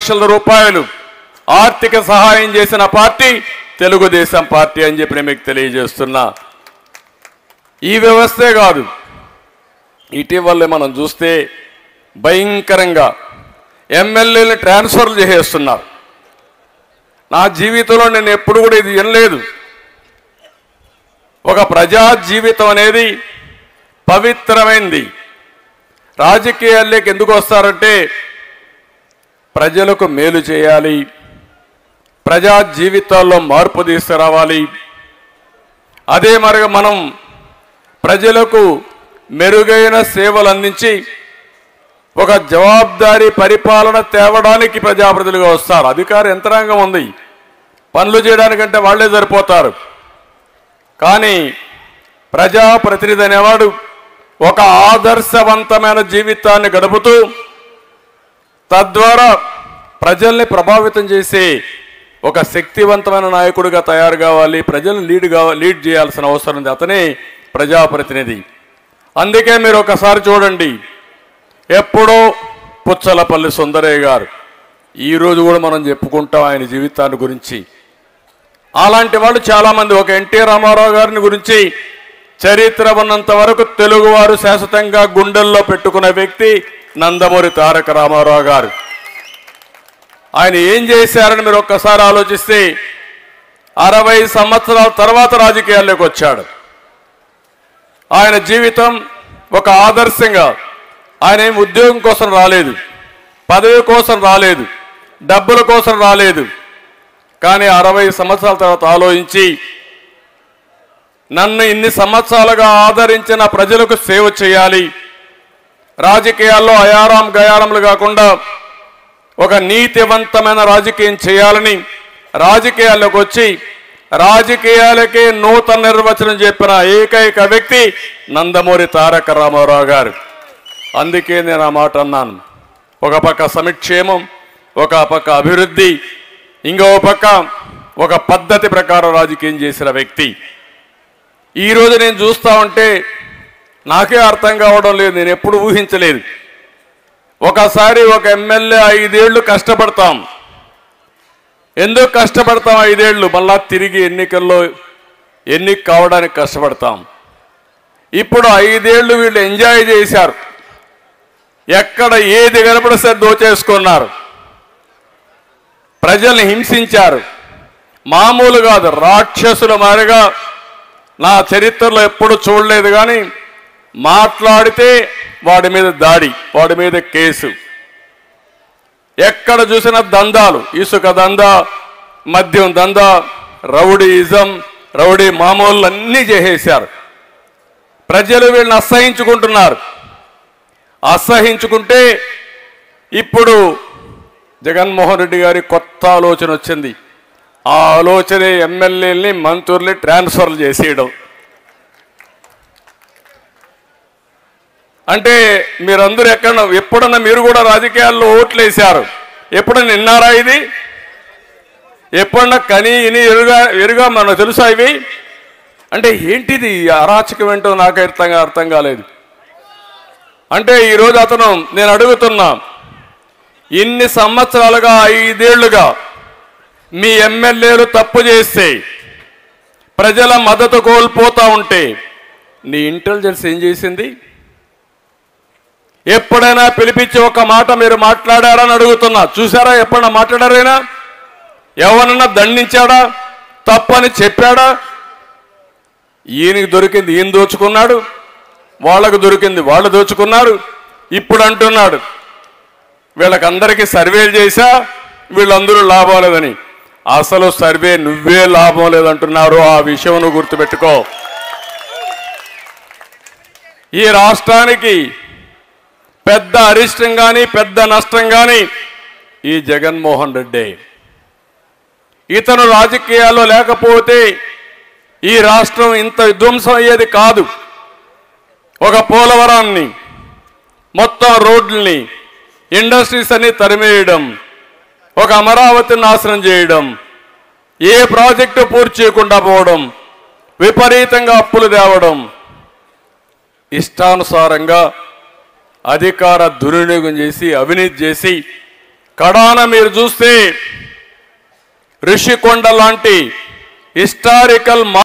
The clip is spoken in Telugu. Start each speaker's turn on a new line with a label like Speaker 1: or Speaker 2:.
Speaker 1: లక్షల రూపాయలు ఆర్థిక సహాయం చేసిన పార్టీ తెలుగుదేశం పార్టీ అని చెప్పి నేను మీకు తెలియజేస్తున్నా. ఈ వ్యవస్థే కాదు, ఇటీవలే మనం చూస్తే భయంకరంగా ఎమ్మెల్యేలు ట్రాన్స్ఫర్లు చేసేస్తున్నారు. నా జీవితంలో నేను ఎప్పుడు కూడా ఇది వినలేదు. ఒక ప్రజా జీవితం అనేది పవిత్రమైంది. రాజకీయాల్లోకి ఎందుకు వస్తారంటే ప్రజలకు మేలు చేయాలి, ప్రజా జీవితాల్లో మార్పు తీసుకురావాలి. అదే మరిగా మనం ప్రజలకు మెరుగైన సేవలు అందించి ఒక జవాబుదారీ పరిపాలన తేవడానికి ప్రజాప్రతినిధులుగా వస్తారు. అధికార యంత్రాంగం ఉంది, పనులు చేయడానికంటే వాళ్లే సరిపోతారు. కానీ ప్రజాప్రతినిధి అనేవాడు ఒక ఆదర్శవంతమైన జీవితాన్ని గడుపుతూ తద్వారా ప్రజల్ని ప్రభావితం చేసే ఒక శక్తివంతమైన నాయకుడిగా తయారు కావాలి. ప్రజలను లీడ్ చేయాల్సిన అవసరం ఉంది. అతనే ప్రజాప్రతినిధి. అందుకే మీరు ఒకసారి చూడండి, ఎప్పుడో పుచ్చలపల్లి సుందరయ్య గారు, ఈరోజు కూడా మనం చెప్పుకుంటాం ఆయన జీవితాన్ని గురించి. అలాంటి వాళ్ళు చాలామంది. ఒక ఎన్టీ రామారావు గారిని గురించి చరిత్ర ఉన్నంత వరకు తెలుగువారు శాశ్వతంగా గుండెల్లో పెట్టుకున్న వ్యక్తి నందమూరి తారక రామారావు గారు. ఆయన ఏం చేశారని మీరు ఒక్కసారి ఆలోచిస్తే 60 సంవత్సరాల తర్వాత రాజకీయాల్లోకి వచ్చాడు. ఆయన జీవితం ఒక ఆదర్శంగా, ఆయన ఏం ఉద్యోగం కోసం రాలేదు, పదవి కోసం రాలేదు, డబ్బుల కోసం రాలేదు. కానీ 60 సంవత్సరాల తర్వాత ఆలోచించి నన్ను ఇన్ని సంవత్సరాలుగా ఆదరించిన ప్రజలకు సేవ చేయాలి, రాజకీయాల్లో అయారాం గయారములు కాకుండా ఒక నీతివంతమైన రాజకీయం చేయాలని రాజకీయాల్లోకి వచ్చి రాజకీయాలకే నూతన నిర్వచనం చెప్పిన ఏకైక వ్యక్తి నందమూరి తారక రామారావు గారు. అందుకే నేను ఆ మాట అన్నాను. ఒక పక్క సంక్షేమం, ఒక పక్క అభివృద్ధి, ఇంకో పక్క ఒక పద్ధతి ప్రకారం రాజకీయం చేసిన వ్యక్తి. ఈరోజు నేను చూస్తూ ఉంటే నాకే అర్థం కావడం లేదు, నేను ఎప్పుడు ఊహించలేదు. ఒకసారి ఒక ఎమ్మెల్యే 5 ఏళ్ళు కష్టపడతాం. ఎందుకు కష్టపడతాం 5 ఏళ్ళు? మళ్ళా తిరిగి ఎన్నిక కావడానికి కష్టపడతాం. ఇప్పుడు 5 ఏళ్ళు వీళ్ళు ఎంజాయ్ చేశారు. ఎక్కడ ఏది కనపడిస్తే దోచేసుకున్నారు, ప్రజల్ని హింసించారు. మామూలు కాదు, రాక్షసుల మారిగా నా చరిత్రలో ఎప్పుడు చూడలేదు. కానీ మాట్లాడితే వాడి మీద దాడి, వాడి మీద కేసు. ఎక్కడ చూసినా దందాలు, ఇసుక దందా, మద్యం దందా, రౌడీయిజం, రౌడీ మామూలు అన్నీ చేసేశారు. ప్రజలు వీళ్ళని అసహించుకుంటున్నారు. అసహించుకుంటే ఇప్పుడు జగన్మోహన్ రెడ్డి గారి కొత్త ఆలోచన వచ్చింది. ఆ ఆలోచనే ఎమ్మెల్యేలని మంత్రుల్ని ట్రాన్స్ఫర్లు చేసేయడం. అంటే మీరందరూ ఎప్పుడన్నా మీరు కూడా రాజకీయాల్లో ఓట్లు వేశారు, ఎప్పుడన్నా విన్నారా ఇది? ఎప్పుడన్నా కని ఇని ఎరుగా మనకు తెలుసా ఇవి? అంటే ఏంటిది అరాచకం ఏంటో నాకు అర్థం కాలేదు. అంటే ఈరోజు అతను, నేను అడుగుతున్నా, ఇన్ని సంవత్సరాలుగా 5 ఏళ్లుగా మీ ఎమ్మెల్యేలు తప్పు చేస్తే ప్రజల మద్దతు కోల్పోతూ ఉంటే నీ ఇంటెలిజెన్స్ ఏం చేసింది? ఎప్పుడైనా పిలిపించి ఒక మాట మీరు మాట్లాడారని అడుగుతున్నా. చూసారా? ఎప్పుడైనా మాట్లాడారైనా? ఎవరన్నా దండించాడా? తప్పని చెప్పాడా? ఈయనకి దొరికింది ఈయన దోచుకున్నాడు, వాళ్ళకు దొరికింది వాళ్ళు దోచుకున్నారు. ఇప్పుడు అంటున్నాడు వీళ్ళకందరికీ సర్వేలు చేశా, వీళ్ళందరూ లాభం లేదని. అసలు సర్వే నువ్వే లాభం లేదంటున్నారు. ఆ విషయం నువ్వు గుర్తుపెట్టుకో. ఈ రాష్ట్రానికి పెద్ద అరిష్టం కానీ పెద్ద నష్టం కానీ ఈ జగన్మోహన్ రెడ్డి. ఇతను రాజకీయాల్లో లేకపోతే ఈ రాష్ట్రం ఇంత విధ్వంసం అయ్యేది కాదు. ఒక పోలవరాన్ని, మొత్తం రోడ్లని, ఇండస్ట్రీస్ అన్ని తరిమేయడం, ఒక అమరావతిని నాశనం చేయడం, ఏ ప్రాజెక్టు పూర్తి చేయకుండా పోవడం, విపరీతంగా అప్పులు తేవడం, ఇష్టానుసారంగా అధికార దుర్వినియోగం చేసి అవినీతి చేసి కడాన మీరు చూస్తే ఋషికొండ లాంటి హిస్టారికల్